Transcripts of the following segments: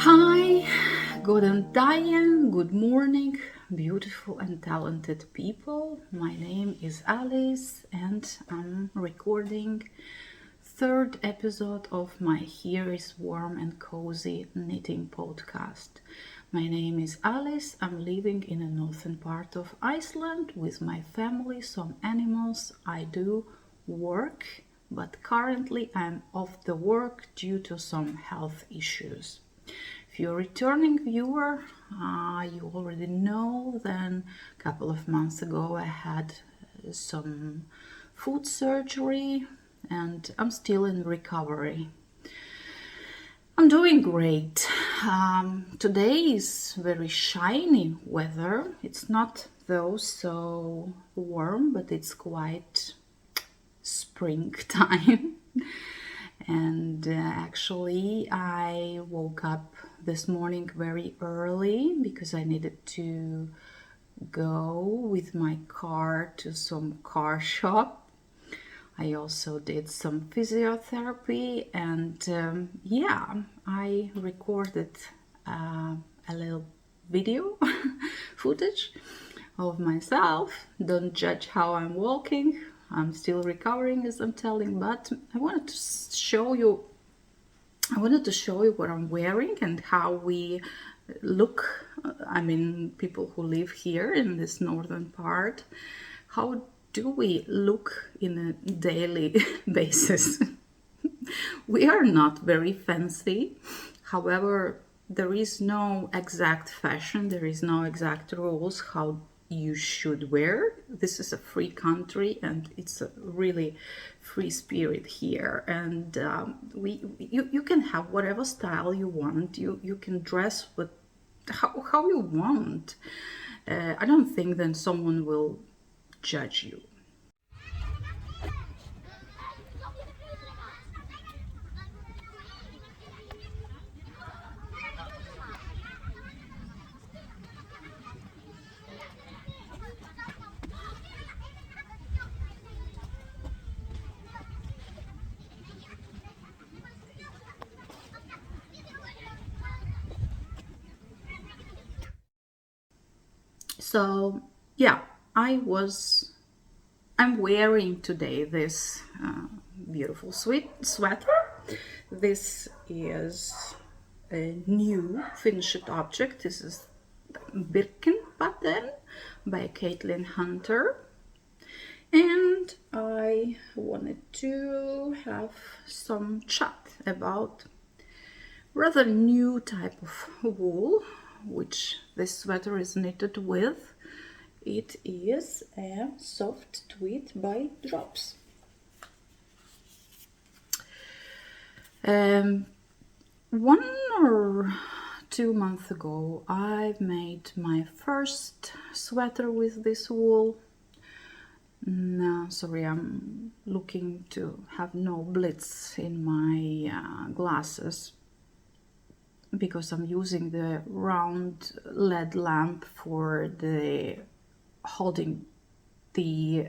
Hi, guten Tag, good morning, beautiful and talented people. My name is Alice and I'm recording third episode of my Here is Warm and Cozy knitting podcast. My name is Alice. I'm living in a northern part of Iceland with my family, some animals. I do work, but currently I'm off the work due to some health issues. If you're a returning viewer, you already know then a couple of months ago I had some foot surgery and I'm still in recovery. I'm doing great. Today is very shiny weather. It's not though so warm, but it's quite springtime. And actually I woke up this morning very early because I needed to go with my car to some car shop. I also did some physiotherapy and I recorded a little video footage of myself. Don't judge how I'm walking. I'm still recovering as I'm telling, but I wanted to show you what I'm wearing and how we look. I mean, people who live here in this northern part, how do we look in a daily basis? We are not very fancy. However, there is no exact fashion, there is no exact rules how you should wear. This is a free country and it's a really free spirit here, and you can have whatever style you want. You can dress with how you want. I don't think then someone will judge you. So yeah, I'm wearing today this beautiful sweater. This is a new finished object. This is Birkin pattern by Caitlin Hunter. And I wanted to have some chat about rather new type of wool which this sweater is knitted with. It is a soft tweed by Drops. 1 or 2 months ago I made my first sweater with this wool. No, sorry, I'm looking to have no blitz in my glasses because I'm using the round LED lamp for the holding the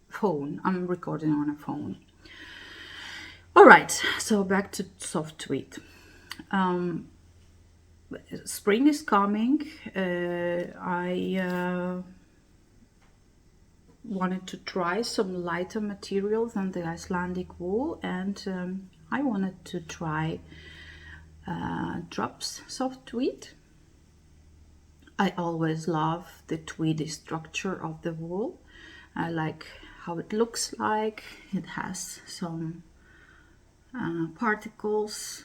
phone. I'm recording on a phone. All right, so back to soft tweed. Spring is coming. I wanted to try some lighter material than the Icelandic wool, and I wanted to try Drops soft tweed. I always love the tweedy structure of the wool. I like how it looks like. It has some particles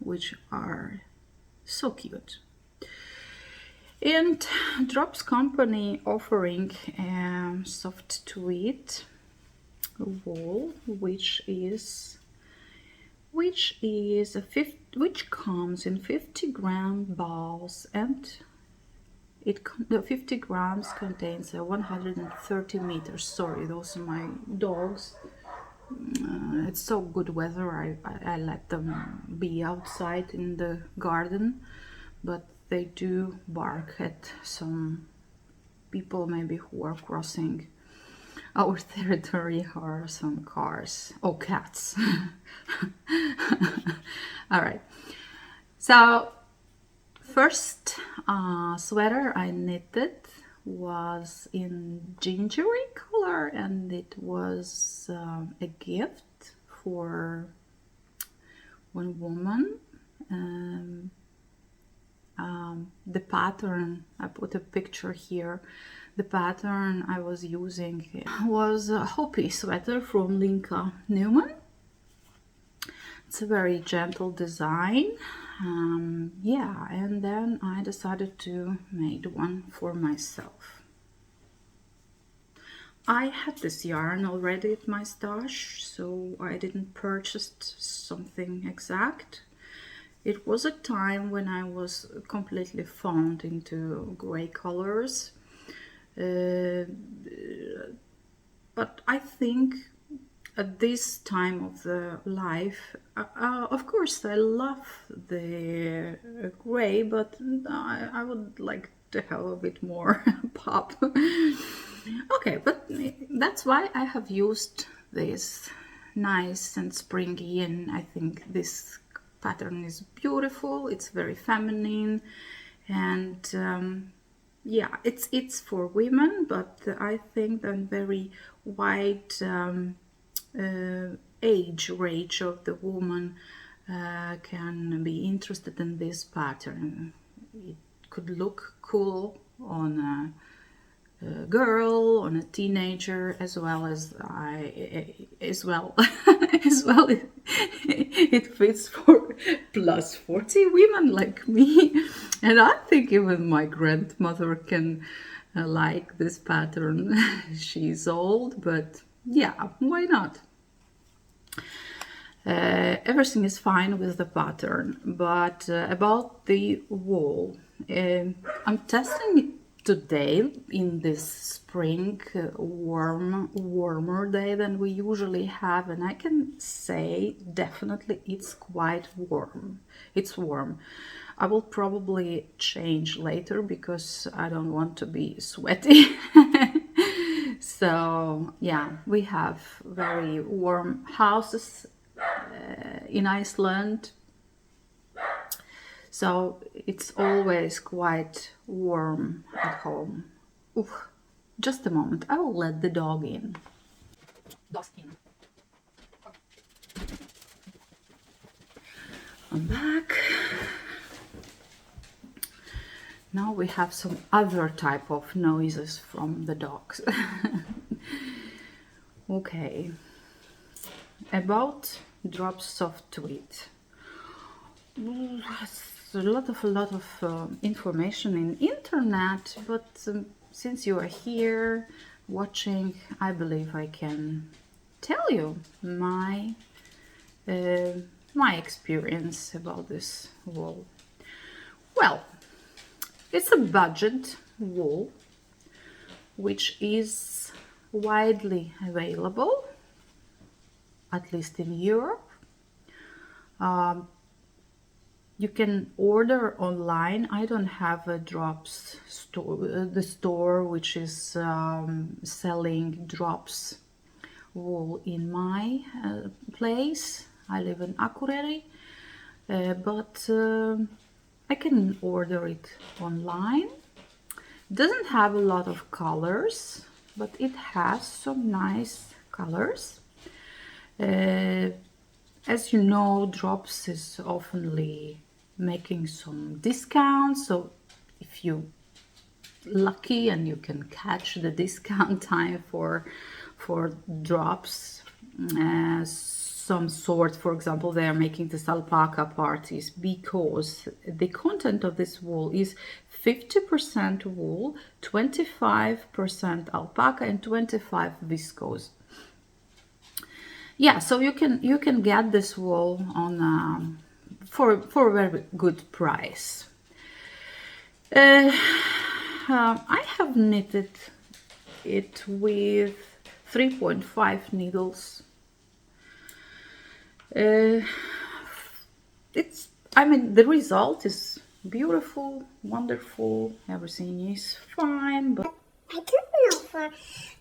which are so cute. And Drops company offering soft tweed wool which comes in 50-gram balls, and the 50 grams contains 130 meters. Sorry, those are my dogs. It's so good weather. I let them be outside in the garden, but they do bark at some people maybe who are crossing our territory, or some cars or cats. All right, so first sweater I knitted was in gingery color, and it was a gift for one woman. The pattern, I put a picture here. The pattern I was using was a Hopi sweater from Linka Newman. It's a very gentle design. Yeah, and then I decided to make one for myself. I had this yarn already at my stash, so I didn't purchase something exact. It was a time when I was completely fond into gray colors, but I think at this time of the life, of course I love the gray, but I would like to have a bit more pop. Okay, but that's why I have used this nice and springy, and I think this pattern is beautiful. It's very feminine, and yeah, it's for women, but I think the very wide age range of the woman can be interested in this pattern. It could look cool on a girl, on a teenager, as well as it fits for plus 40 women like me, and I think even my grandmother can like this pattern. She's old, but yeah, why not? Everything is fine with the pattern, but about the wool, I'm testing it today in this spring, warmer day than we usually have, and I can say definitely it's quite warm. It's warm. I will probably change later because I don't want to be sweaty. So yeah, we have very warm houses in Iceland, so it's always quite warm at home. Ooh, just a moment, I will let the dog in. Dog's in. I'm back. Now we have some other type of noises from the dogs. Okay, about drops of tweed. A lot of information in internet, but since you are here watching, I believe I can tell you my experience about this wool. Well, it's a budget wool which is widely available, at least in Europe. You can order online. I don't have a drops store, the store which is selling drops wool in my place. I live in Akureyri, but I can order it online. It doesn't have a lot of colors, but it has some nice colors. As you know, drops is oftenly making some discounts, so if you're lucky and you can catch the discount time for drops, some sort, for example, they are making this alpaca parties because the content of this wool is 50% wool, 25% alpaca, and 25 viscose. Yeah, so you can get this wool on for a very good price. I have knitted it with 3.5 needles. The result is beautiful, wonderful, everything is fine, but I don't know,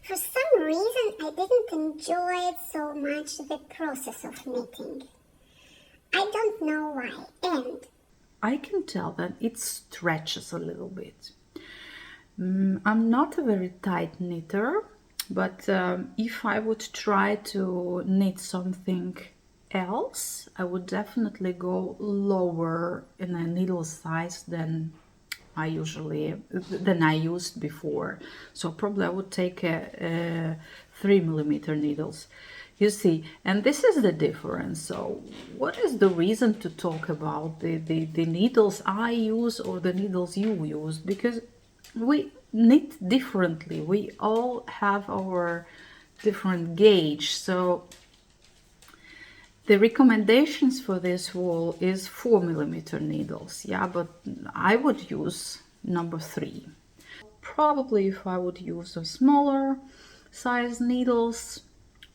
for some reason I didn't enjoy so much the process of knitting. I don't know why, and I can tell that it stretches a little bit. I'm not a very tight knitter, but if I would try to knit something else, I would definitely go lower in a needle size than I used before. So probably I would take a 3mm needles. You see, and this is the difference. So what is the reason to talk about the needles I use or the needles you use? Because we knit differently. We all have our different gauge. So the recommendations for this wool is 4mm needles. Yeah, but I would use number 3. Probably if I would use a smaller size needles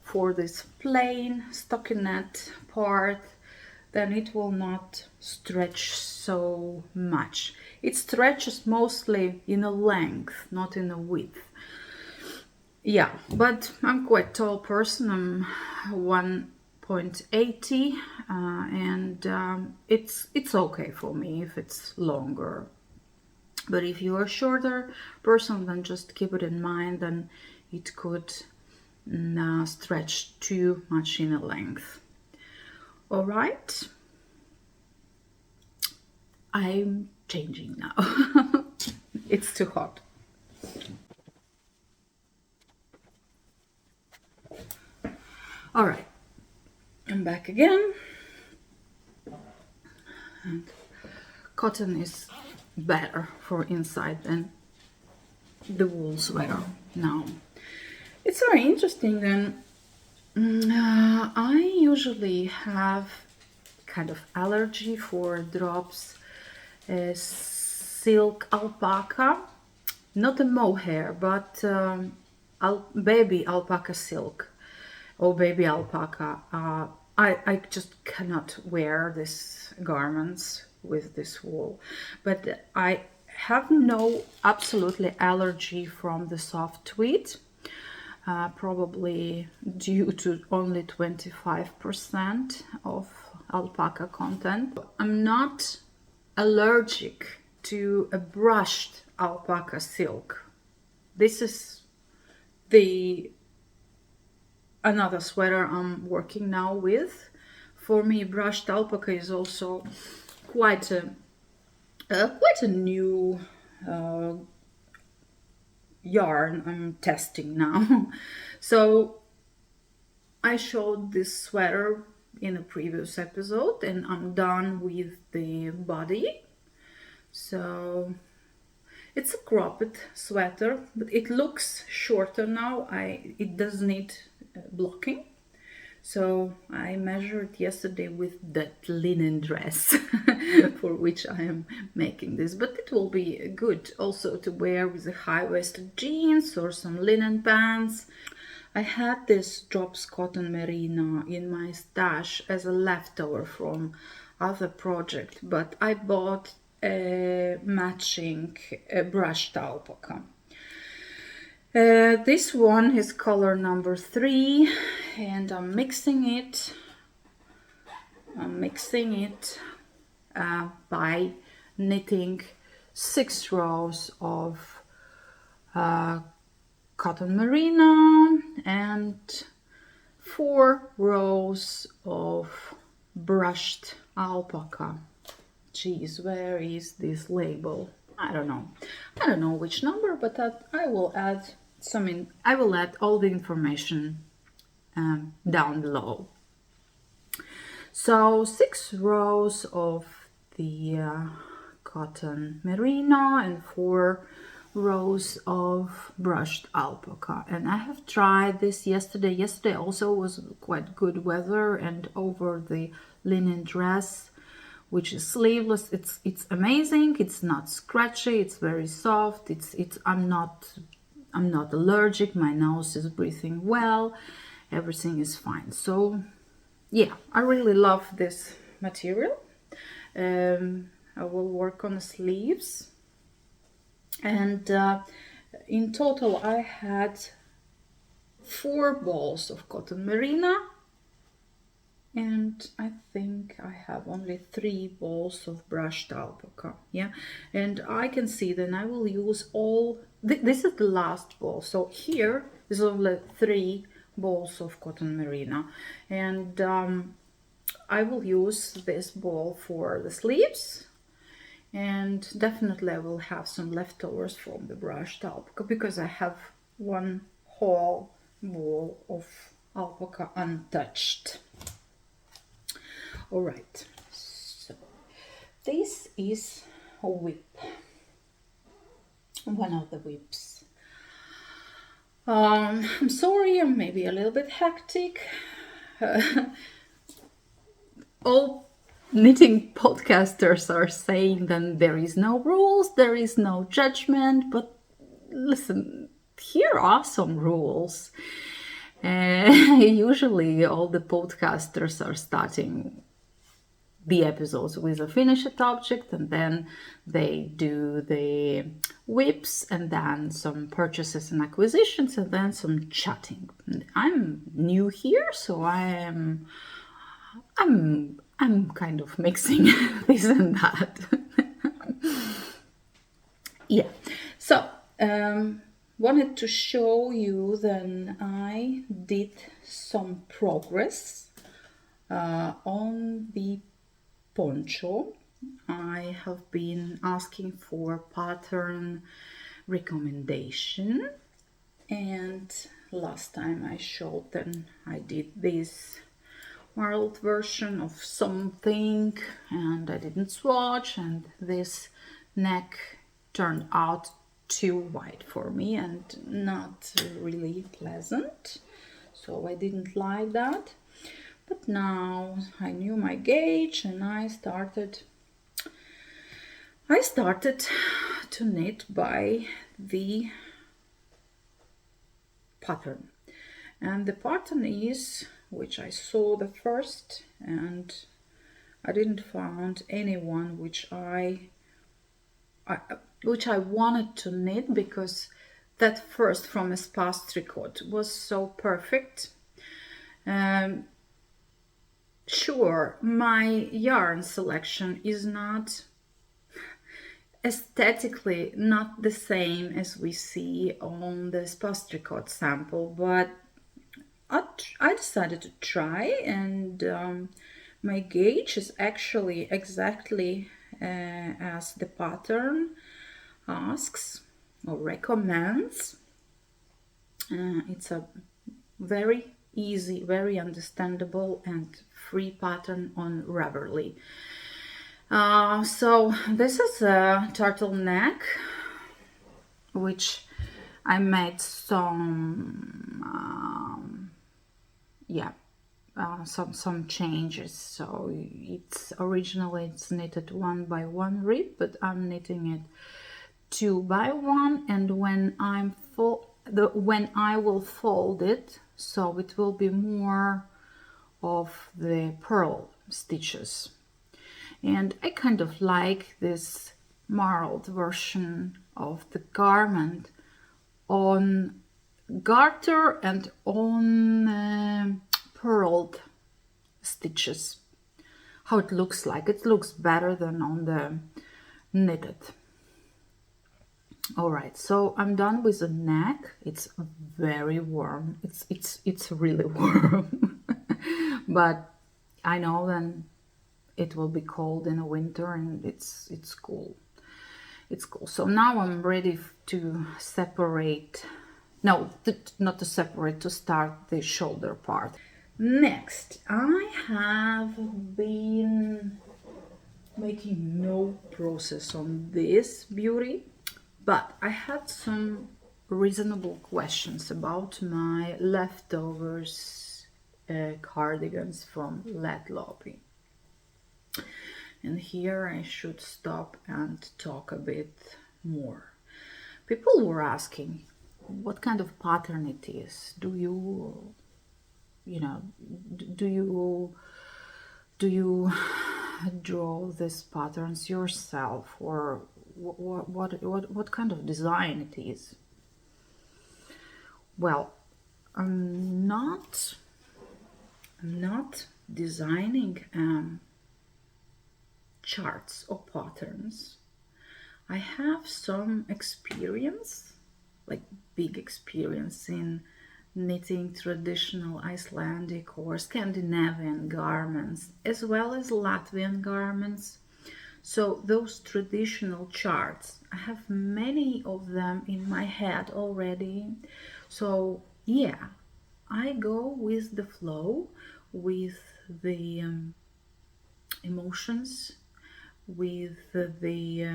for this plain stockinette part, then it will not stretch so much. It stretches mostly in a length, not in a width. Yeah, but I'm quite tall person. I'm 1.80 and it's okay for me if it's longer. But if you are a shorter person, then just keep it in mind, then it could stretch too much in a length. All right, I'm changing now. It's too hot. All right, I'm back again. And cotton is better for inside than the wool sweater now. It's very interesting then. I usually have kind of allergy for drops silk alpaca, not a mohair, but baby alpaca silk or baby alpaca. I just cannot wear these garments with this wool, but I have no absolutely allergy from the soft tweed, probably due to only 25% of alpaca content. I'm not allergic to a brushed alpaca silk. This is another sweater I'm working now with. For me, brushed alpaca is also quite a new yarn I'm testing now. So I showed this sweater in a previous episode and I'm done with the body. So it's a cropped sweater, but it looks shorter now. It does need blocking. So I measured yesterday with that linen dress for which I am making this, but it will be good also to wear with a high-waisted jeans or some linen pants. I had this drops cotton merino in my stash as a leftover from other project, but I bought a matching brushed alpaca. This one is color number 3 and I'm mixing it by knitting 6 rows of cotton merino and 4 rows of brushed alpaca. Geez, where is this label? I don't know which number, but I will add I will add all the information down below. So 6 rows of the cotton merino and 4 rows of brushed alpaca, and I have tried this yesterday. Yesterday also was quite good weather, and over the linen dress, which is sleeveless, it's amazing. It's not scratchy, it's very soft. I'm not allergic, my nose is breathing well, everything is fine. So yeah, I really love this material. I will work on the sleeves, and in total I had 4 balls of cotton merino, and I think I have only 3 balls of brushed alpaca. Yeah, and I can see then I will use all, this is the last ball. So here is only 3 balls of cotton merino, and I will use this ball for the sleeves, and definitely I will have some leftovers from the brushed alpaca because I have one whole ball of alpaca untouched. All right, so this is a whip, one of the whips. I'm sorry, I'm maybe a little bit hectic. All knitting podcasters are saying that there is no rules, there is no judgment, but listen, here are some rules. Usually all the podcasters are starting the episodes with a finished object, and then they do the whips, and then some purchases and acquisitions, and then some chatting. I'm new here, so I'm kind of mixing this and that. Yeah, so wanted to show you then I did some progress on the Poncho. I have been asking for pattern recommendation, and last time I showed them I did this marled version of something and I didn't swatch, and this neck turned out too wide for me and not really pleasant, so I didn't like that. But now I knew my gauge and I started to knit by the pattern, and the pattern is, which I saw the first, and I didn't find anyone which I wanted to knit, because that first from a spas tricot was so perfect. Sure, my yarn selection is not aesthetically not the same as we see on the spas tricot sample, but I decided to try, and my gauge is actually exactly as the pattern asks or recommends. It's a very easy, very understandable and free pattern on Ravelry. So this is a turtleneck, which I made some some changes. So it's originally it's knitted 1 by 1 rib, but I'm knitting it 2 by 1, and when when I will fold it, so it will be more of the purl stitches. And I kind of like this marled version of the garment on garter and on purled stitches. How it looks like. It looks better than on the knitted. All right, so I'm done with the neck. It's very warm. It's really warm. But I know then it will be cold in the winter, and it's cool. It's cool. So now I'm ready to separate. No, not to separate, to start the shoulder part. Next, I have been making no process on this beauty, but I had some reasonable questions about my leftovers cardigans from Plotulopi. And here I should stop and talk a bit more. People were asking what kind of pattern it is. Do you draw these patterns yourself, or what kind of design it is? Well, I'm not designing charts or patterns. I have some experience, like big experience in knitting traditional Icelandic or Scandinavian garments, as well as Latvian garments. So those traditional charts, I have many of them in my head already. So yeah, I go with the flow, with the emotions, with the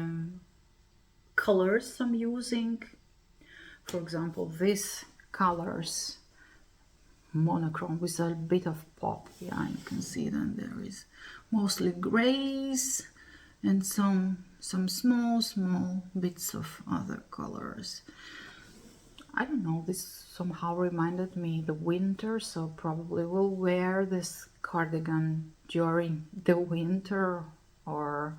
colors I'm using. For example, these colors, monochrome with a bit of pop. Yeah, you can see that there is mostly grays and some small bits of other colors. I don't know, this somehow reminded me the winter, so probably will wear this cardigan during the winter or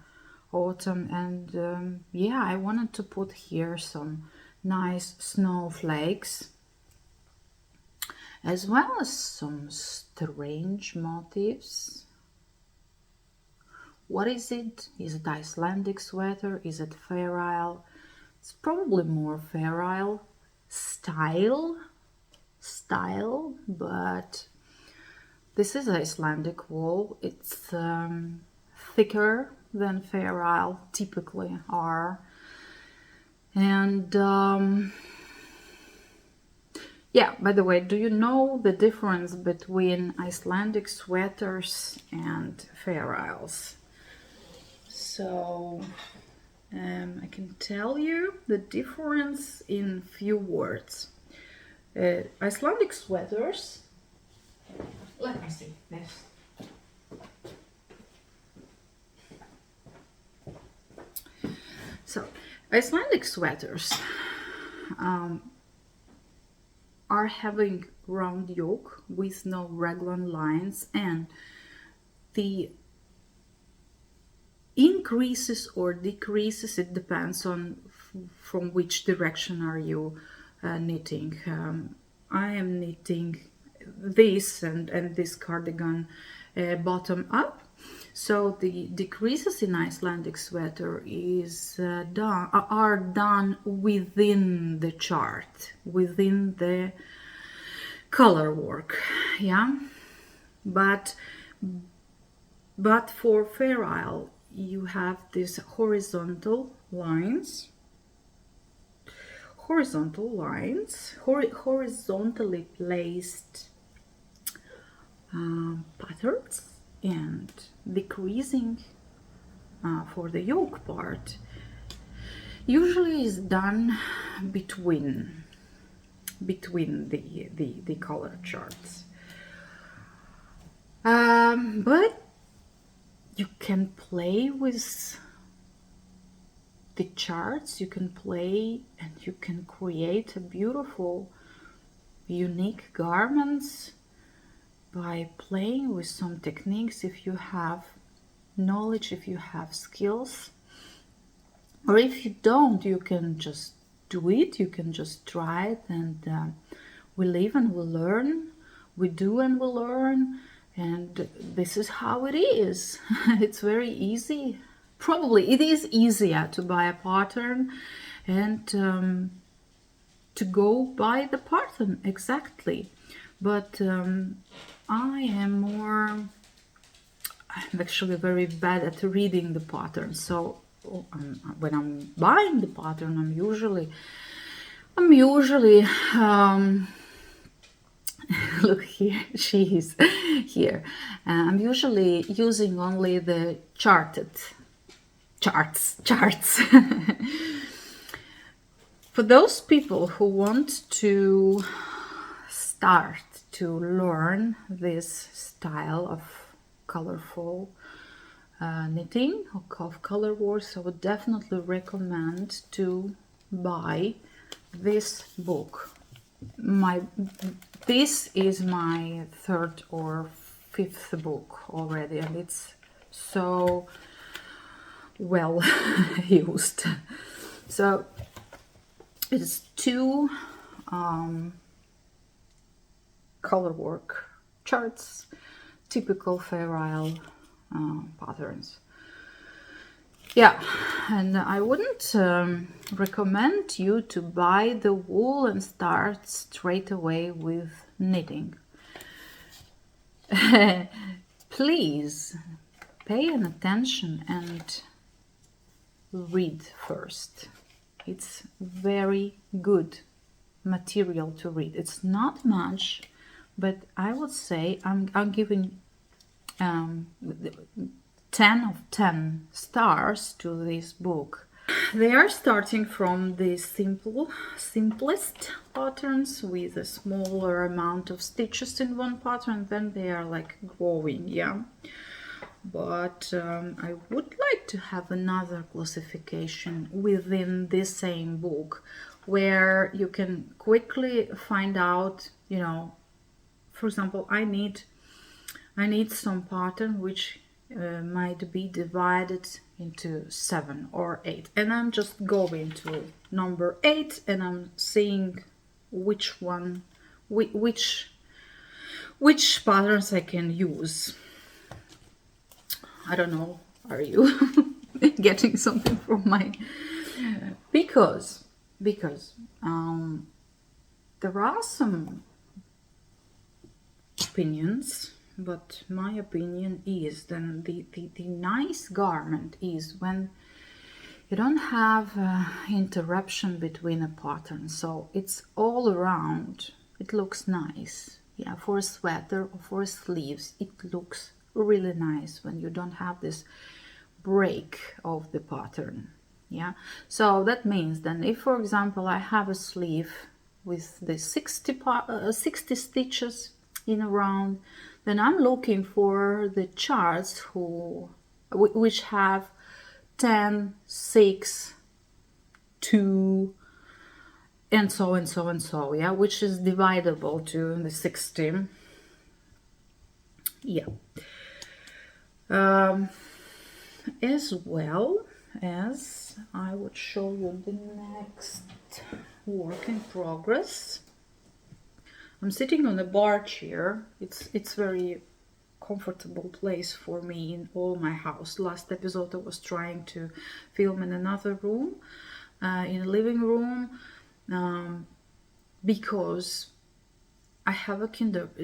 autumn. And yeah, I wanted to put here some nice snowflakes, as well as some strange motifs. What is it? Is it Icelandic sweater? Is it feral? It's probably more feral style, but this is Icelandic wool. It's thicker than feral typically are. And yeah, by the way, do you know the difference between Icelandic sweaters and ferals? So I can tell you the difference in few words. Icelandic sweaters, let me see this. So Icelandic sweaters are having round yoke with no raglan lines, and the increases or decreases, it depends on from which direction are you knitting. I am knitting this and this cardigan bottom up, so the decreases in Icelandic sweater are done within the chart, within the color work. Yeah, but for feral you have these horizontal lines, horizontally placed patterns, and decreasing for the yoke part usually is done between the color charts. But you can play with the charts, you can play and you can create a beautiful, unique garments by playing with some techniques if you have knowledge, if you have skills. Or if you don't, you can just do it, you can just try it, and we live and we learn, we do and we learn, and this is how it is. It's very easy. Probably it is easier to buy a pattern and to go by the pattern exactly. But I'm actually very bad at reading the pattern. So when I'm buying the pattern, I'm usually look here, she is here. I'm usually using only the charts. For those people who want to start to learn this style of colorful knitting of color work, I would definitely recommend to buy this book. This is my third or fifth book already, and it's so well used. So it's two color work charts, typical feral patterns. Yeah, and I wouldn't recommend you to buy the wool and start straight away with knitting. Please pay an attention and read first. It's very good material to read. It's not much, but I would say I'm giving 10 of 10 stars to this book. They are starting from the simplest patterns with a smaller amount of stitches in one pattern, then they are like growing, yeah. But I would like to have another classification within this same book where you can quickly find out, you know, for example, I need some pattern which might be divided into 7 or 8, and I'm just going to number 8 and I'm seeing which one, which patterns I can use. I don't know, are you getting something from my, because there are some opinions, but my opinion is then the nice garment is when you don't have interruption between a pattern, so it's all around, it looks nice. Yeah, for a sweater or for sleeves it looks really nice when you don't have this break of the pattern. Yeah, so that means then if for example I have a sleeve with the 60 stitches in a round, then I'm looking for the charts which have 10, 6, 2, and so and so and so, yeah, which is dividable to the 60. Yeah. As well as I would show you the next work in progress. I'm sitting on a bar chair. It's very comfortable place for me in all my house. Last episode I was trying to film in another room, in a living room, because I have a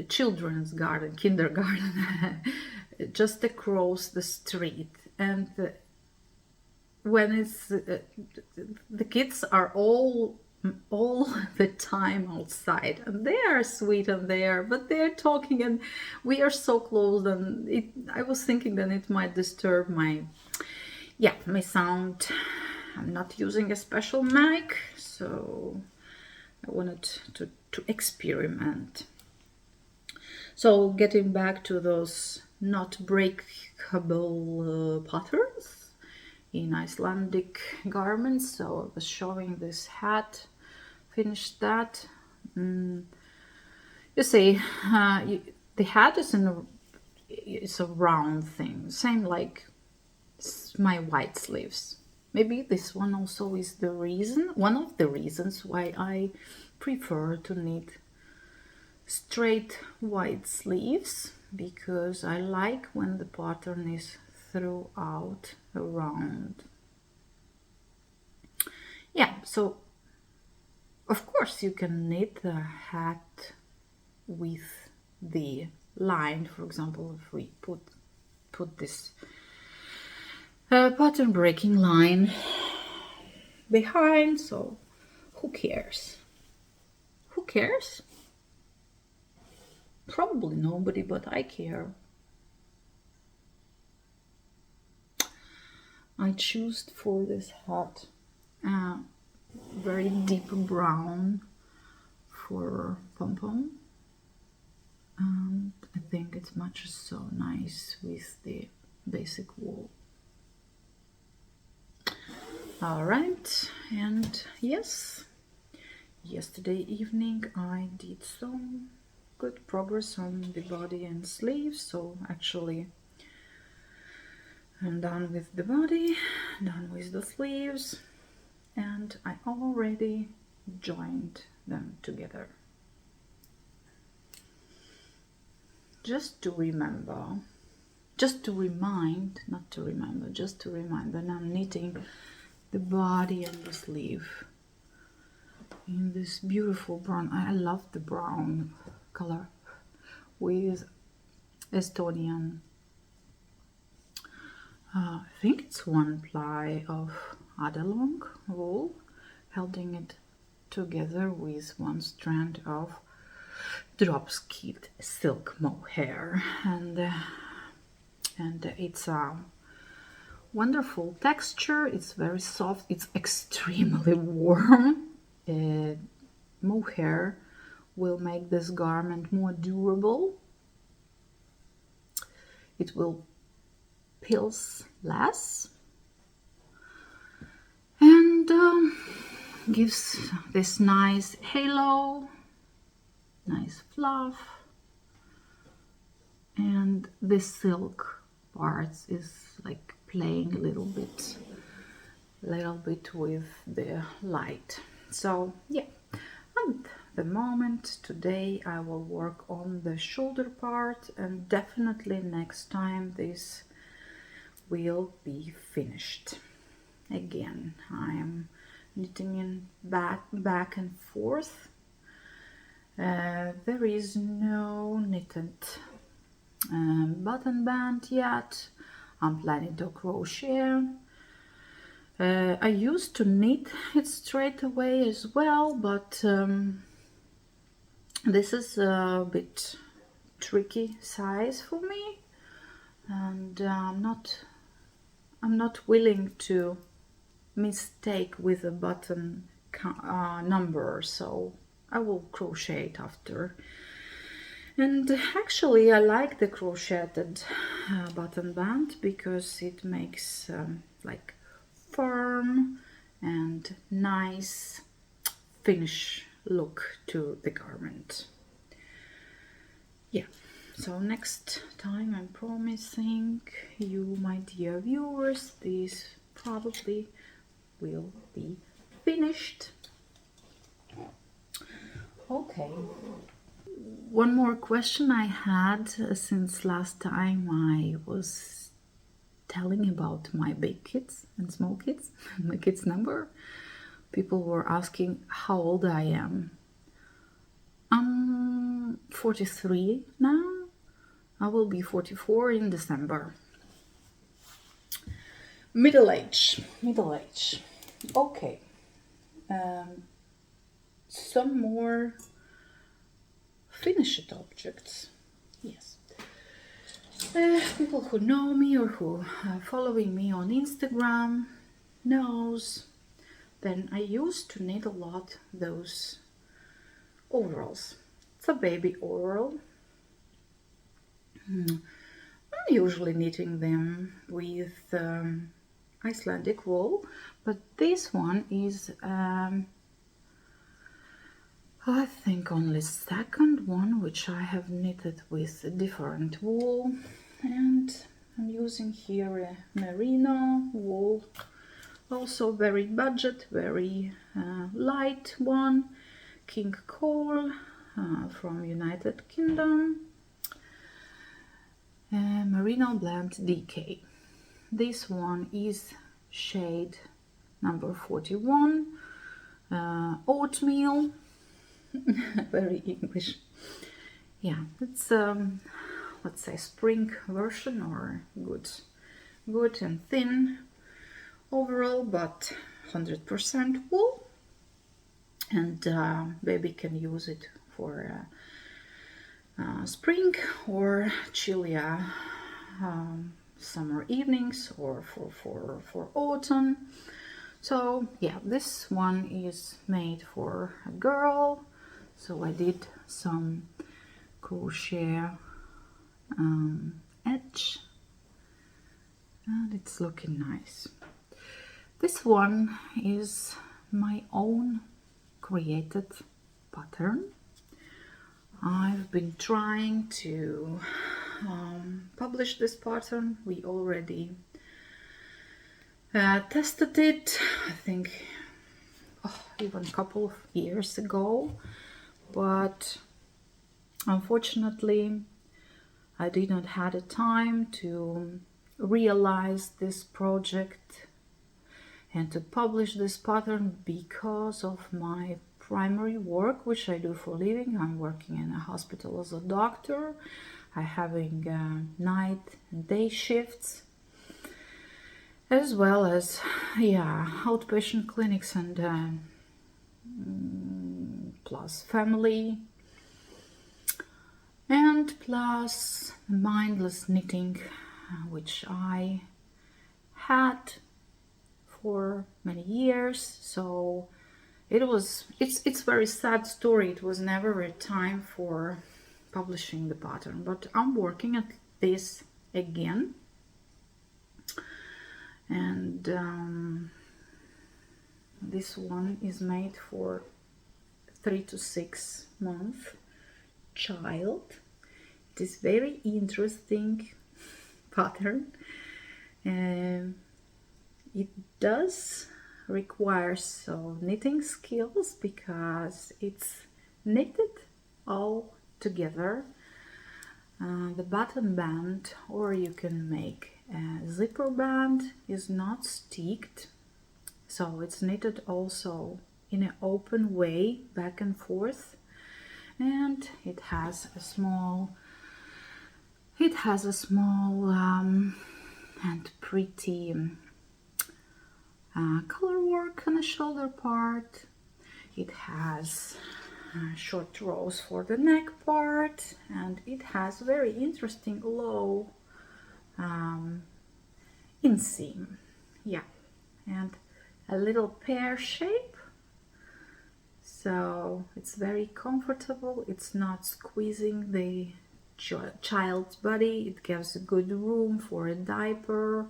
children's kindergarten just across the street, and when it's the kids are all the time outside, and they are sweet and but they're talking and we are so close, and I was thinking that it might disturb my sound. I'm not using a special mic, so I wanted to experiment. So getting back to those not breakable patterns in Icelandic garments, so I was showing this hat, finished that. You see, the hat is it's a round thing, same like my white sleeves. Maybe this one also is one of the reasons why I prefer to knit straight white sleeves, because I like when the pattern is throughout around. Yeah, so of course you can knit the hat with the line. For example, if we put this pattern breaking line behind, so who cares? Who cares? Probably nobody, but I care. I choose for this hat very deep brown for pom-pom, and I think it matches so nice with the basic wool. All right, and yes, yesterday evening I did some good progress on the body and sleeves, so actually I'm done with the body, done with the sleeves, and I already joined them together. Just to remember, just to remind, not to remember, just to remind that I'm knitting the body and the sleeve in this beautiful brown. I love the brown color with Estonian, I think it's 1 ply of Adelong wool, holding it together with 1 strand of dropskid silk mohair, and it's a wonderful texture. It's very soft, it's extremely warm. Mohair will make this garment more durable. It will pills less, and gives this nice halo, nice fluff, and the silk parts is like playing a little bit with the light. So yeah, and the moment today I will work on the shoulder part, and definitely next time this will be finished. Again, I am knitting in back and forth. There is no knitted button band yet. I'm planning to crochet. I used to knit it straight away as well, but this is a bit tricky size for me, and I'm not willing to mistake with a button number, so I will crochet it after. And actually I like the crocheted button band because it makes like firm and nice finish look to the garment. Yeah, so next time I'm promising you, my dear viewers, this probably will be finished. Okay, one more question I had since last time I was telling about my big kids and small kids, my kids number. People were asking how old I am. I'm 43 now. I will be 44 in December. Middle age. Okay. Some more finished objects. Yes. People who know me or who are following me on Instagram knows then I used to knit a lot those overalls. It's a baby overall. I'm usually knitting them with Icelandic wool, but this one is I think only second one which I have knitted with different wool, and I'm using here a merino wool, also very budget, very light one, King Cole from United Kingdom, merino blend DK. This one is shade number 41, Oatmeal. Very English. Yeah, it's let's say spring version, or good and thin overall, but 100% wool, and baby can use it for spring or chillier summer evenings, or for autumn. So yeah, this one is made for a girl, so I did some crochet edge, and it's looking nice. This one is my own created pattern. I've been trying to publish this pattern. We already tested it, I think even a couple of years ago, but unfortunately I did not have the time to realize this project and to publish this pattern because of my primary work, which I do for a living. I'm working in a hospital as a doctor. I'm having night and day shifts, as well as outpatient clinics and plus family, and plus mindless knitting, which I had for many years. So it's very sad story. It was never a time for publishing the pattern, but I'm working at this again, and this one is made for 3 to 6 month child. It is very interesting pattern. It does require knitting skills because it's knitted all together. The button band, or you can make a zipper band, is not sticked, so it's knitted also in an open way back and forth, and it has a small and pretty color work on the shoulder part. It has short rows for the neck part, and it has very interesting low inseam, and a little pear shape, so it's very comfortable. It's not squeezing the child's body. It gives a good room for a diaper.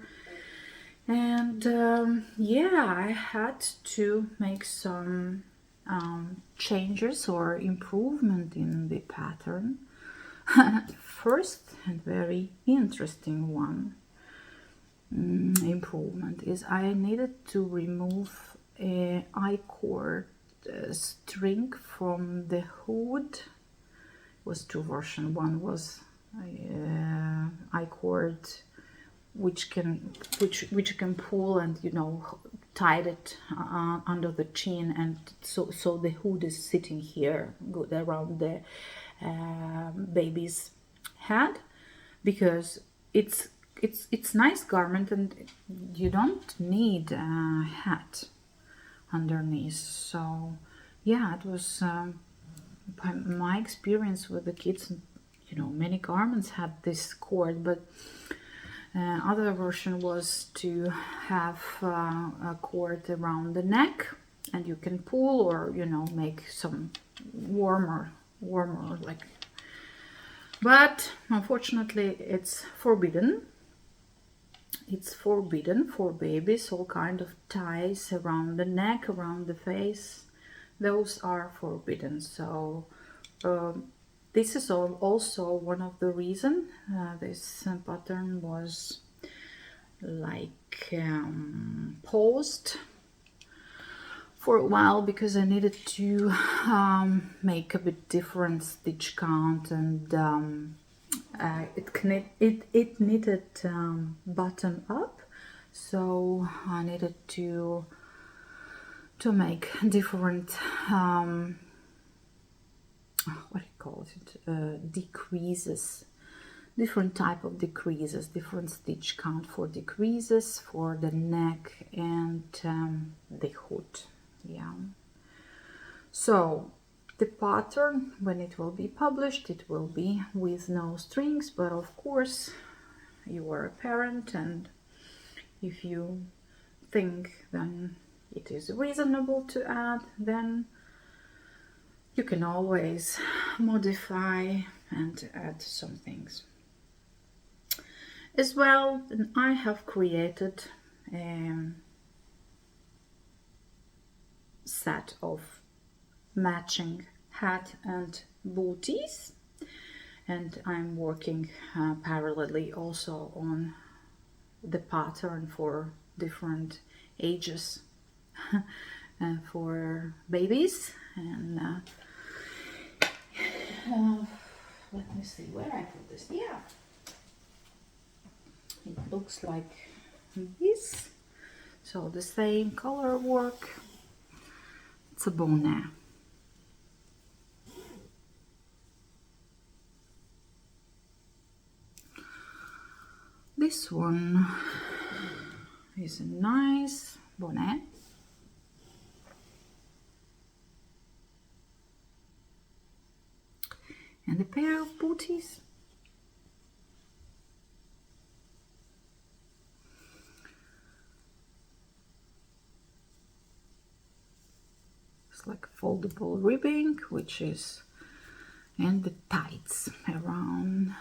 And I had to make some changes or improvement in the pattern. First and very interesting one improvement is I needed to remove a I-cord string from the hood. It was two versions. One was I-cord which you can pull and tied it under the chin, and so the hood is sitting here good around the baby's head, because it's nice garment and you don't need a hat underneath. So it was my experience with the kids. Many garments had this cord, but other version was to have a cord around the neck, and you can pull or make some warmer like. But unfortunately, it's forbidden. It's forbidden for babies. All kind of ties around the neck, around the face, those are forbidden. So this is also one of the reasons this pattern was paused for a while, because I needed to make a bit different stitch count, and it knitted bottom up, so I needed to make different what do you call it, decreases, different type of decreases, different stitch count for decreases for the neck and the hood. So the pattern, when it will be published, it will be with no strings, but of course you are a parent, and if you think then it is reasonable to add, then you can always modify and add some things. As well, I have created a set of matching hat and booties, and I'm working parallelly also on the pattern for different ages for babies, and Let me see where I put this. Yeah, it looks like this. So the same color work. It's a bonnet. This one is a nice bonnet. And a pair of booties. It's like foldable ribbing, which is, and the tights around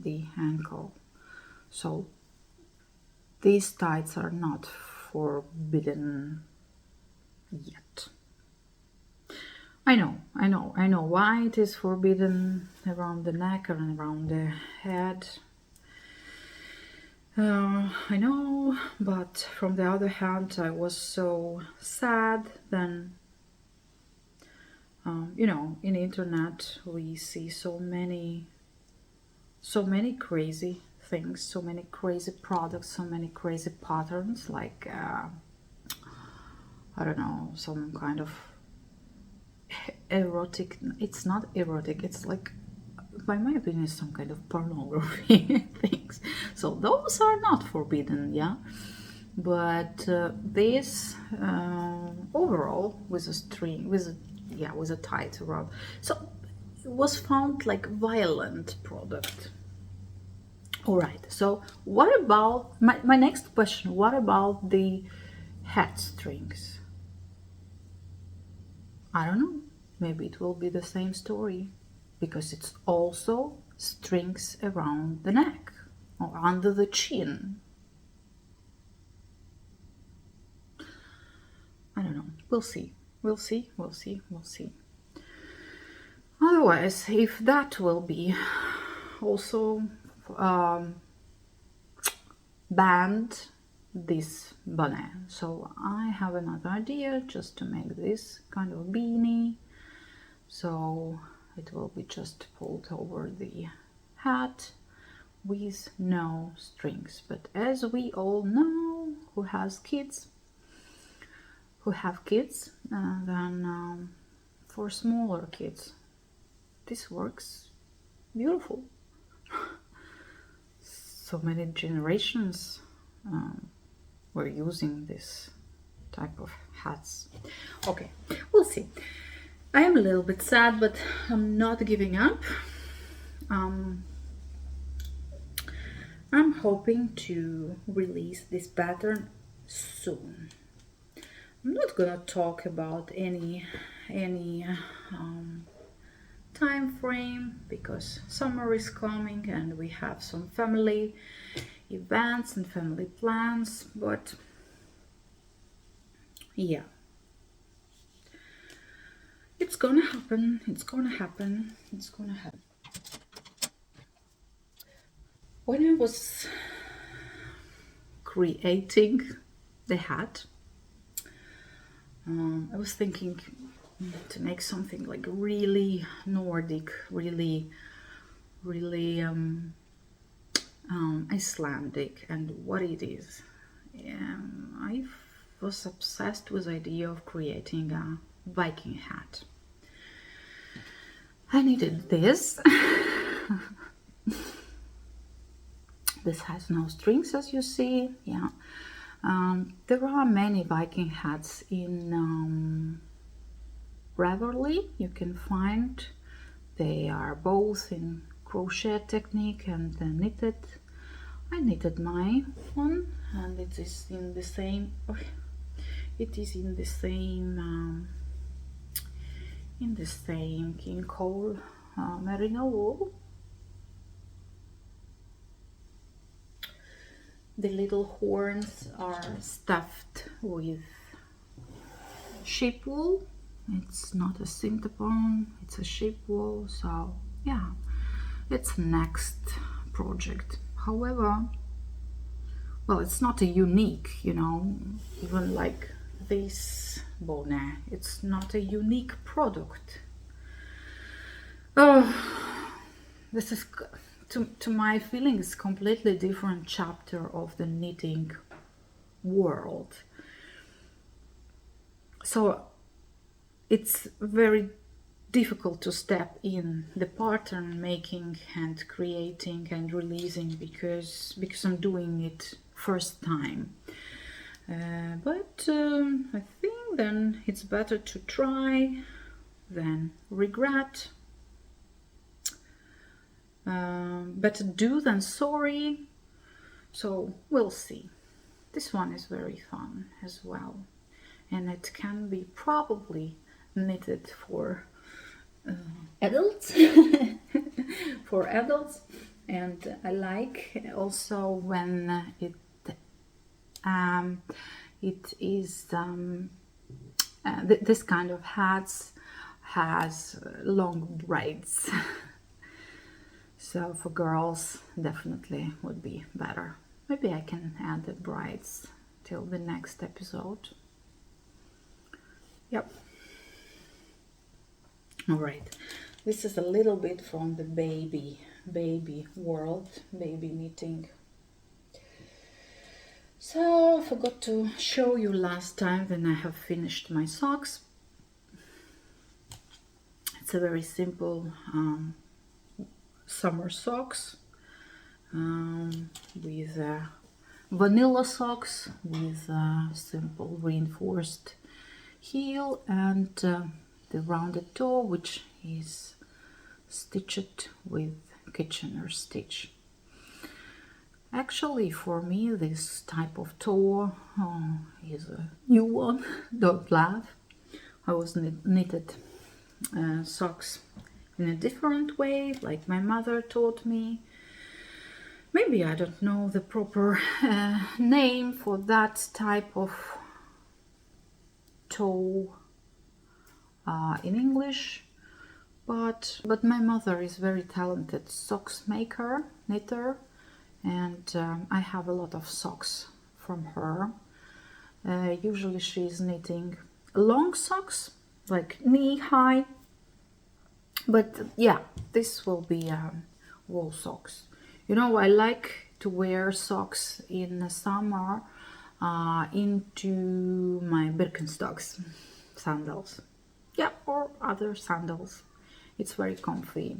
the ankle. So these tights are not forbidden yet. I know why it is forbidden around the neck and around the head. I know, but from the other hand, I was so sad then. You know, in the internet we see so many crazy things, so many crazy products, so many crazy patterns, like I don't know, some kind of erotic. It's not erotic, it's like, by my opinion, some kind of pornography things. So those are not forbidden, yeah. But this overall with a string, with a tight around, so it was found like violent product. All right. So what about my next question? What about the hat strings? I don't know. Maybe it will be the same story, because it's also strings around the neck or under the chin. I don't know. We'll see. We'll see. We'll see. We'll see. Otherwise, if that will be also banned, this bonnet. So I have another idea just to make this kind of beanie. So it will be just pulled over the hat with no strings. But as we all know, who have kids, then for smaller kids, this works beautiful. So many generations were using this type of hats. Okay, we'll see. I am a little bit sad, but I'm not giving up. I'm hoping to release this pattern soon. I'm not gonna talk about any time frame, because summer is coming and we have some family events and family plans, but yeah, it's gonna happen. When I was creating the hat, I was thinking to make something like really Nordic, really Icelandic, and what it is. I was obsessed with the idea of creating a Viking hat. I needed this. This has no strings, as you see. Yeah, there are many Viking hats in Ravelry. You can find. They are both in crochet technique and knitted. I knitted my one, and it is in the same. It is in the same King Cole merino wool. The little horns are stuffed with sheep wool. It's not a synthepon, it's a sheep wool. So yeah, it's next project. However, well, it's not a unique, you know, even like this bonnet, it's not a unique product. Oh, this is, to my feelings, completely different chapter of the knitting world. So it's very difficult to step in the pattern making and creating and releasing because I'm doing it first time. But I think then it's better to try than regret. Better do than sorry. So we'll see. This one is very fun as well, and it can be probably knitted for adults. For adults. And I like also when it is this kind of hats has long braids. So for girls definitely would be better. Maybe I can add the braids till the next episode. Yep. All right, this is a little bit from the baby world, baby knitting. So I forgot to show you last time when I have finished my socks. It's a very simple summer socks with vanilla socks with simple reinforced heel and the rounded toe, which is stitched with Kitchener stitch. Actually, for me, this type of toe is a new one. Don't laugh. I was knitted socks in a different way, like my mother taught me. Maybe I don't know the proper name for that type of toe in English, but my mother is very talented socks maker, knitter, and I have a lot of socks from her. Usually she's knitting long socks, like knee high, but yeah, this will be wool socks. You know, I like to wear socks in the summer into my Birkenstocks, sandals. Yeah, or other sandals. It's very comfy.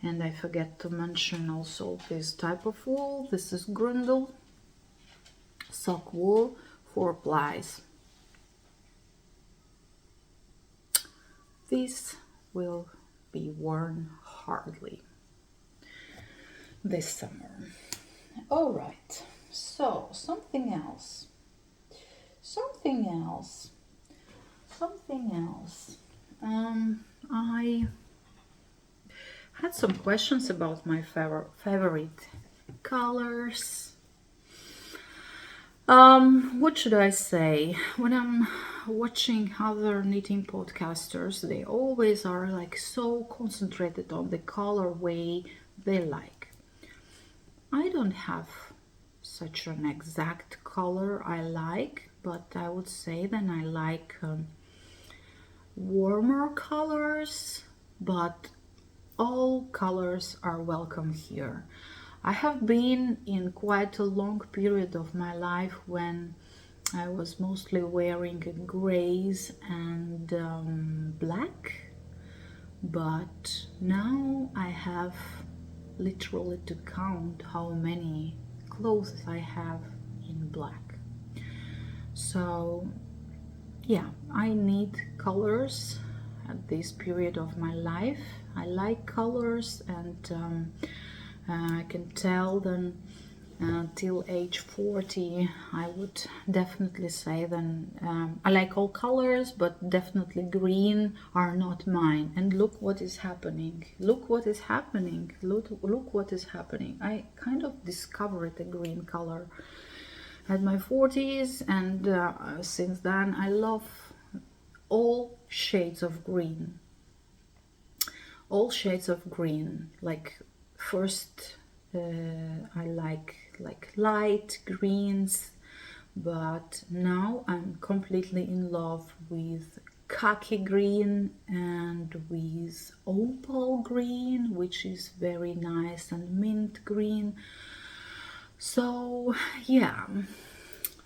And I forget to mention also this type of wool. This is Grundl sock wool, 4 plies. This will be worn hardly this summer. All right, so something else. I had some questions about my favorite colors. What should I say? When I'm watching other knitting podcasters, they always are like so concentrated on the colorway they like. I don't have such an exact color I like, but I would say then I like warmer colors, but all colors are welcome here. I have been in quite a long period of my life when I was mostly wearing grays and black, but now I have literally to count how many clothes I have in black. So yeah, I need colors at this period of my life. I like colors, and I can tell then till age 40 I would definitely say then I like all colors, but definitely green are not mine. And look what is happening. Look what is happening. Look what is happening. I kind of discovered a green color at my 40s, and since then I love all shades of green. All shades of green. Like first I like light greens, but now I'm completely in love with khaki green and with opal green, which is very nice, and mint green. So yeah,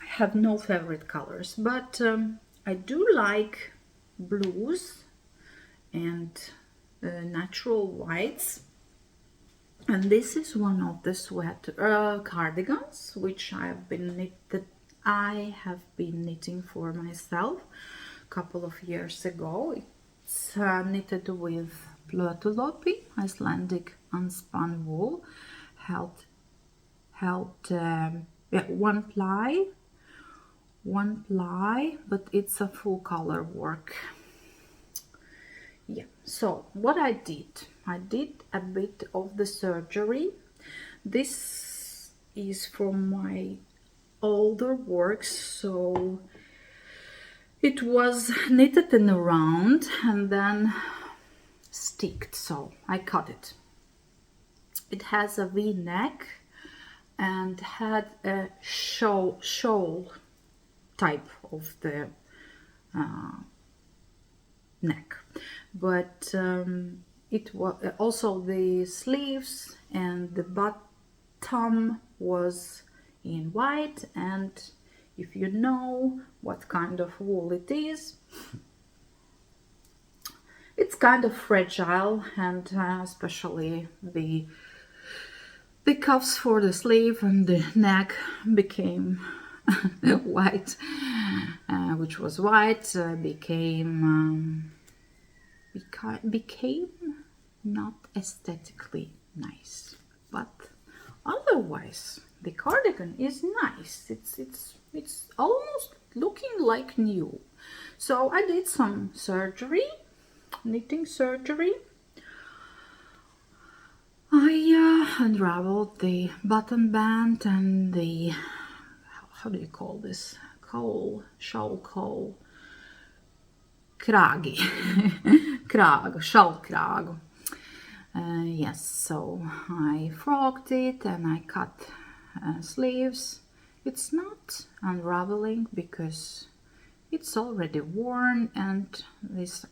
I have no favorite colors, but I do like blues and natural whites. And this is one of the cardigans which I have been knitting for myself a couple of years ago. It's knitted with Plotulopi, Icelandic unspun wool, held one ply, but it's a full color work. Yeah, so what I did a bit of the surgery. This is from my older works, so it was knitted in a round and then sticked, so I cut it. It has a V neck and had a shawl type of the neck, but it was also the sleeves and the bottom was in white. And if you know what kind of wool it is, it's kind of fragile, and especially the cuffs for the sleeve and the neck became white, which was white, became not aesthetically nice, but otherwise the cardigan is nice. It's almost looking like new. So I did some knitting surgery. I unraveled the button band and the, how do you call this, shawl kragi, shawl krag. Yes, so I frogged it and I cut sleeves. It's not unraveling because it's already worn, and this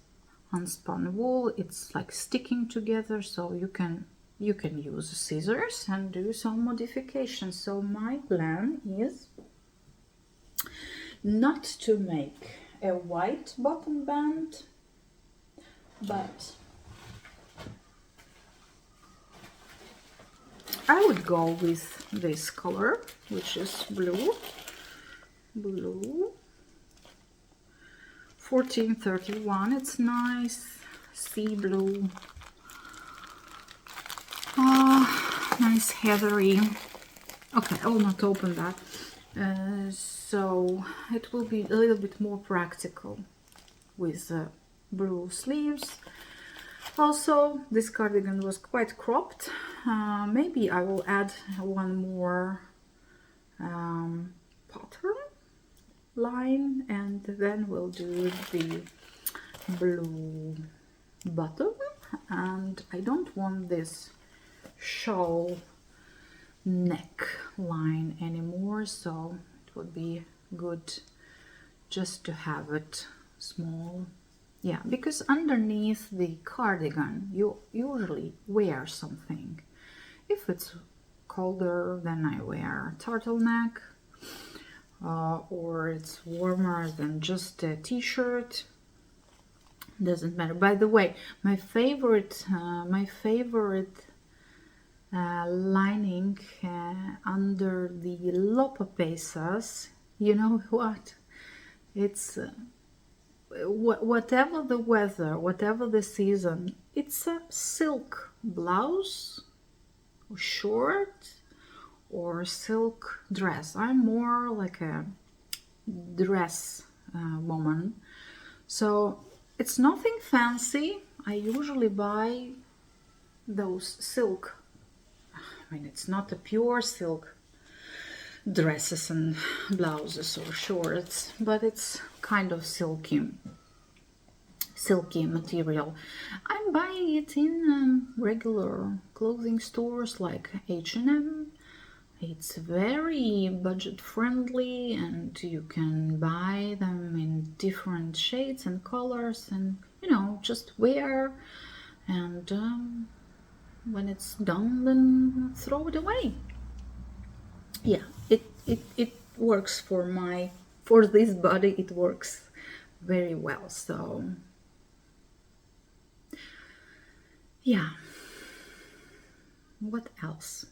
unspun wool, it's like sticking together, so you can use scissors and do some modifications. So my plan is not to make a white bottom band, but I would go with this color, which is blue 1431. It's nice sea blue, nice heathery. Okay, I will not open that, so it will be a little bit more practical with blue sleeves. Also, this cardigan was quite cropped. Maybe I will add one more pattern line, and then we'll do the blue bottom. And I don't want this shawl neck line anymore, so it would be good just to have it small. Yeah, because underneath the cardigan you usually wear something. If it's colder, then I wear a turtleneck, or it's warmer than just a t-shirt. Doesn't matter. By the way, my favorite lining under the lopapesas, you know what? It's whatever the weather, whatever the season, it's a silk blouse or short or silk dress. I'm more like a dress woman, so it's nothing fancy. I usually buy those silk, I mean, it's not a pure silk dresses and blouses or shorts, but it's kind of silky material. I'm buying it in regular clothing stores like H&M It's very budget friendly, and you can buy them in different shades and colors, and just wear, and when it's done, then throw it away. Yeah, it works for this body. It works very well. So yeah, what else?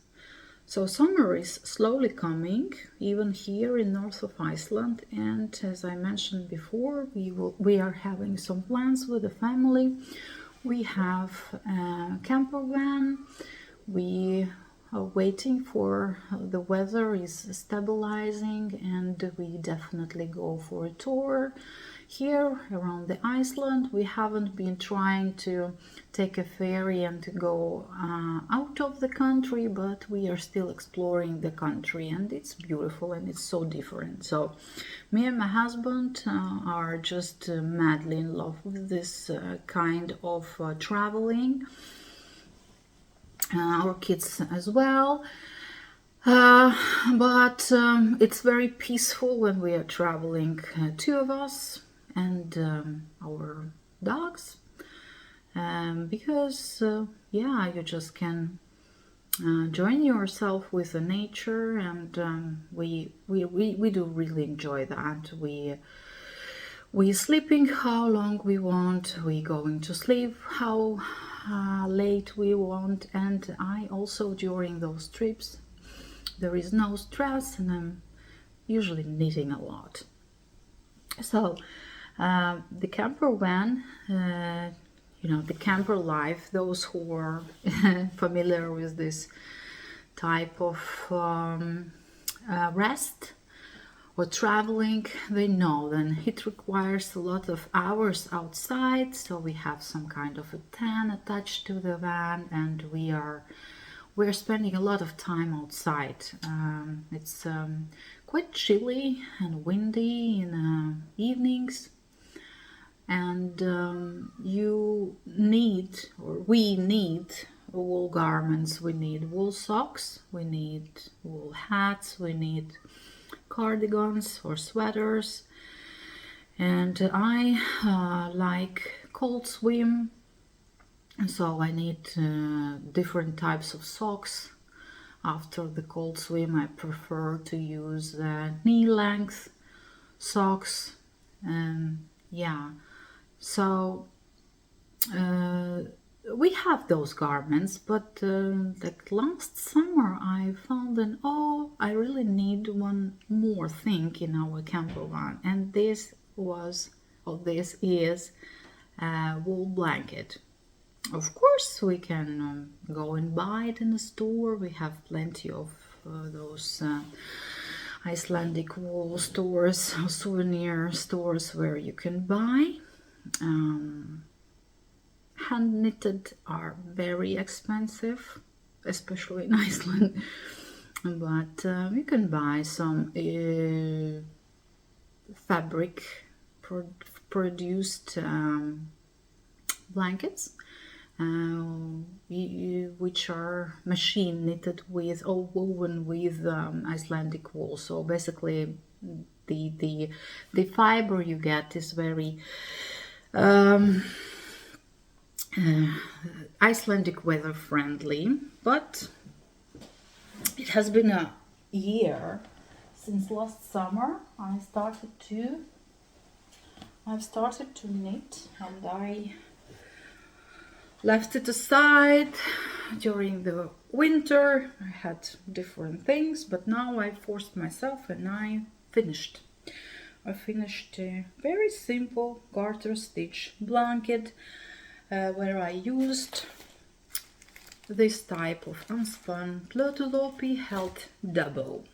So summer is slowly coming, even here in north of Iceland, and as I mentioned before, we are having some plans with the family. We have a camper van. We are waiting for the weather is stabilizing, and we definitely go for a tour here around the Iceland. We haven't been trying to take a ferry and to go out of the country, but we are still exploring the country, and it's beautiful and it's so different. So me and my husband are just madly in love with this kind of traveling. Our kids as well. But it's very peaceful when we are traveling, two of us and our dogs, because yeah, you just can join yourself with the nature, and we do really enjoy that. We sleeping how long we want, we going to sleep how late we want, and I also during those trips there is no stress, and I'm usually knitting a lot. So the camper van, the camper life, those who are familiar with this type of rest or traveling, they know then it requires a lot of hours outside. So we have some kind of a tent attached to the van, and we're spending a lot of time outside. It's quite chilly and windy in the evenings, and we need wool garments, we need wool socks, we need wool hats, we need cardigans or sweaters, and I like cold swim, so I need different types of socks. After the cold swim, I prefer to use knee length socks, and yeah, so we have those garments, but like last summer I found I really need one more thing in our camper van, and this is a wool blanket. Of course, we can go and buy it in the store. We have plenty of those Icelandic wool stores, souvenir stores where you can buy. Hand knitted are very expensive, especially in Iceland, but you can buy some fabric produced blankets, which are machine knitted with or woven with Icelandic wool. So basically the fiber you get is very Icelandic weather friendly, but it has been a year since last summer I've started to knit, and I left it aside during the winter. I had different things, but now I forced myself and I finished a very simple garter stitch blanket where I used this type of unspun Plotulopi held double.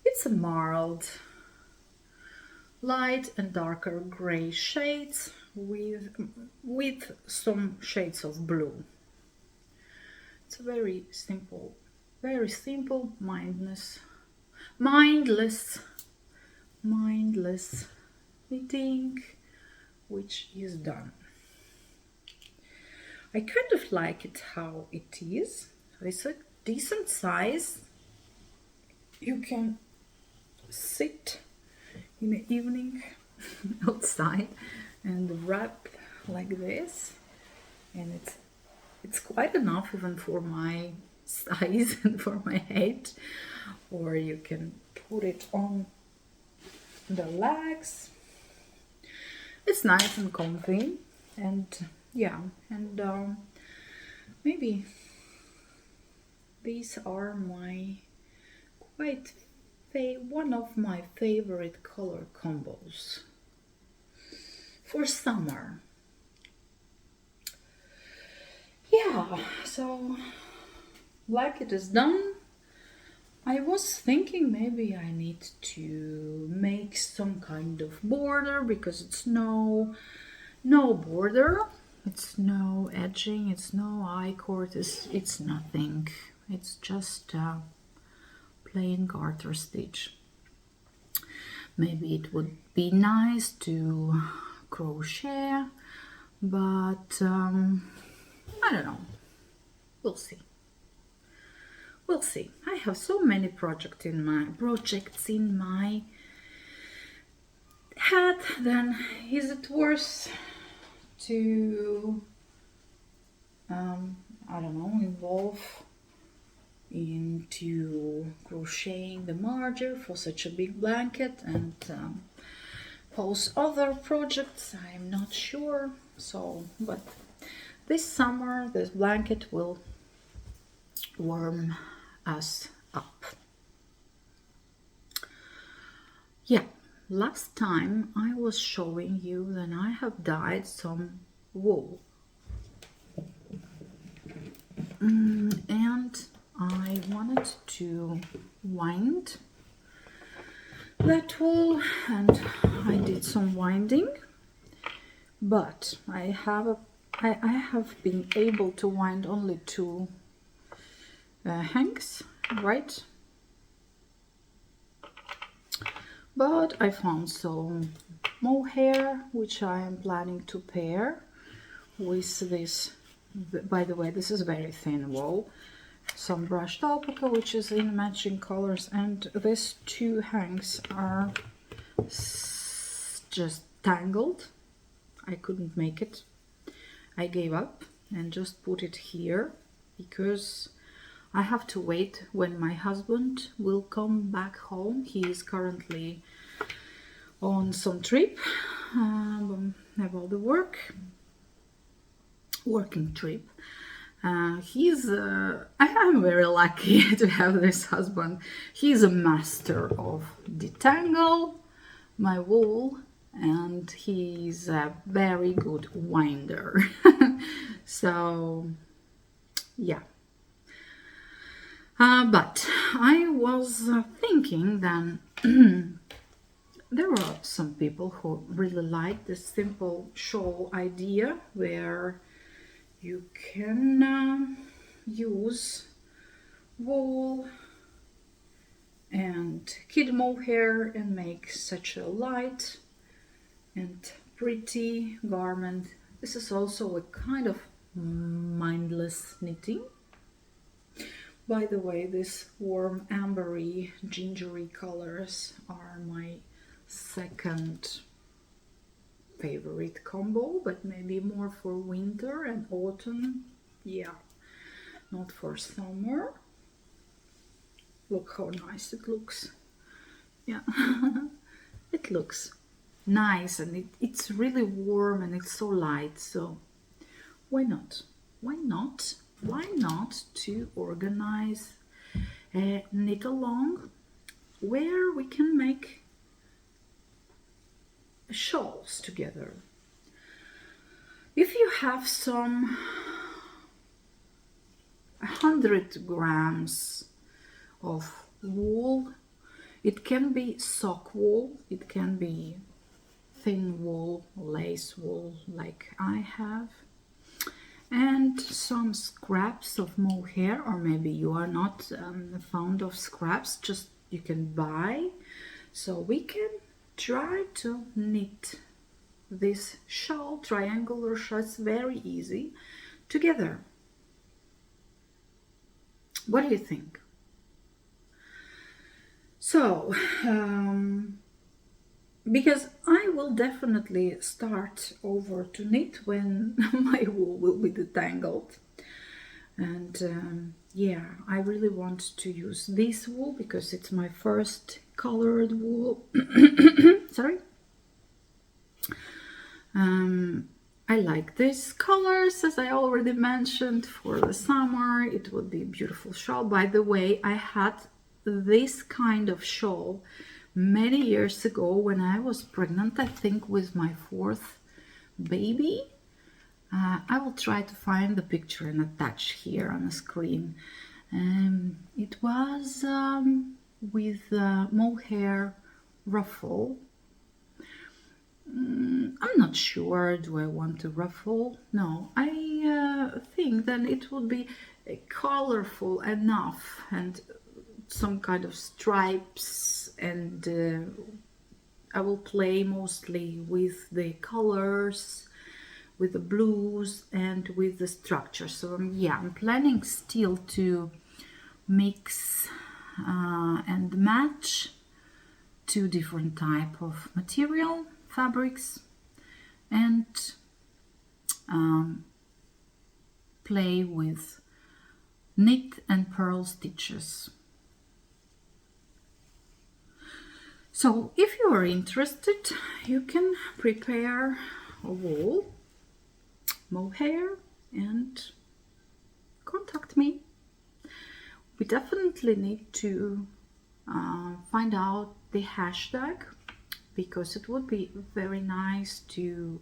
It's a marled light and darker gray shades with some shades of blue. It's a very simple, mindless knitting, which is done. I kind of like it how it is. It's a decent size. You can sit in the evening outside and wrap like this, and it's quite enough even for my size and for my head. Or you can put it on the legs. It's nice and comfy, and yeah, and maybe these are my one of my favorite color combos for summer. Yeah, so blanket is done. I was thinking maybe I need to make some kind of border, because it's no border, it's no edging, it's no I-cord, it's nothing. It's just a plain garter stitch. Maybe it would be nice to crochet, but I don't know. We'll see. We'll see. I have so many projects in my head. Then is it worth to I don't know, involve into crocheting the marger for such a big blanket and pose other projects? I'm not sure. So, but this summer this blanket will warm us up. Yeah, last time I was showing you that I have dyed some wool, and I wanted to wind that wool, and I did some winding, but I have been able to wind only 2 hanks, right? But I found some mohair which I am planning to pair with this. By the way, this is very thin wool. Some brushed alpaca which is in matching colors, and these 2 hanks are just tangled. I couldn't make it. I gave up and just put it here because I have to wait when my husband will come back home. He is currently on some trip about the working trip. I'm very lucky to have this husband. He's a master of detangle my wool, and he's a very good winder. So yeah. But I was thinking then there are some people who really like this simple shawl idea where you can use wool and kid mohair and make such a light and pretty garment. This is also a kind of mindless knitting. By the way, these warm ambery, gingery colors are my second favorite combo, but maybe more for winter and autumn. Yeah, not for summer. Look how nice it looks. Yeah, it looks nice, and it's really warm and it's so light. So why not? Why not? Why not to organize a knit along where we can make shawls together? If you have some 100 grams of wool, it can be sock wool, it can be thin wool, lace wool like I have, and some scraps of mohair, or maybe you are not fond of scraps, just you can buy. So we can try to knit this shawl, triangular shawl. It's very easy together. What do you think? So, because I will definitely start over to knit when my wool will be detangled. And yeah, I really want to use this wool because it's my first colored wool. Sorry. I like these colors, as I already mentioned, for the summer. It would be a beautiful shawl. By the way, I had this kind of shawl many years ago when I was pregnant, I think with my 4th baby. I will try to find the picture and attach here on the screen. It was with mohair ruffle. I'm not sure, do I want a ruffle? No, I think then it would be colorful enough and some kind of stripes, and I will play mostly with the colors, with the blues and with the structure. So yeah, I'm planning still to mix and match 2 different type of material, fabrics, and play with knit and purl stitches. So if you are interested, you can prepare a wool, mohair, and contact me. We definitely need to find out the hashtag, because it would be very nice to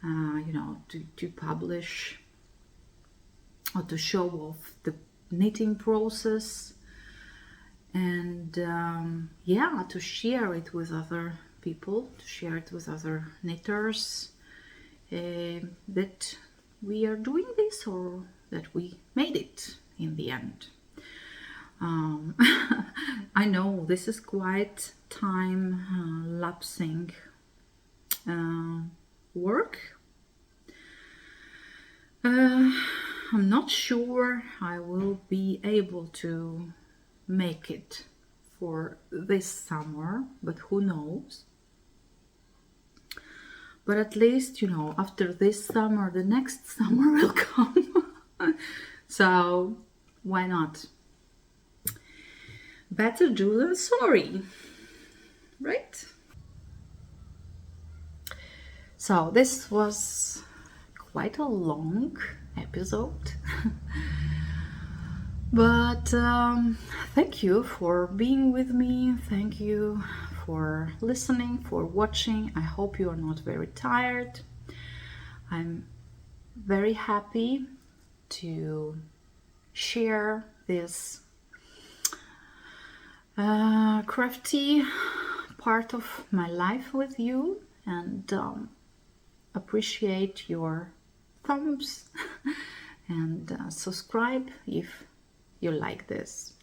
you know, to publish or to show off the knitting process, and yeah, to share it with other people, to share it with other knitters, that we are doing this or that we made it in the end. I know this is quite time lapsing work. I'm not sure I will be able to make it for this summer, but who knows. But at least, you know, after this summer, the next summer will come. So why not? Better do than sorry, right? So this was quite a long episode. But thank you for being with me. Thank you for listening, for watching. I hope you are not very tired. I'm very happy to share this crafty part of my life with you, and appreciate your thumbs and subscribe if you like this.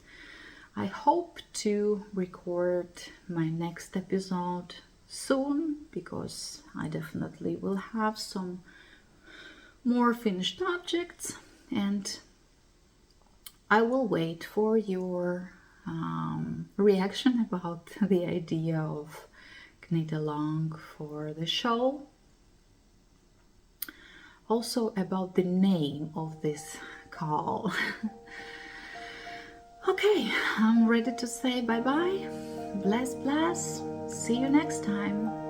I hope to record my next episode soon, because I definitely will have some more finished objects, and I will wait for your reaction about the idea of knit along for the shawl. Also about the name of this KAL. Okay, I'm ready to say bye-bye. Bless, bless. See you next time.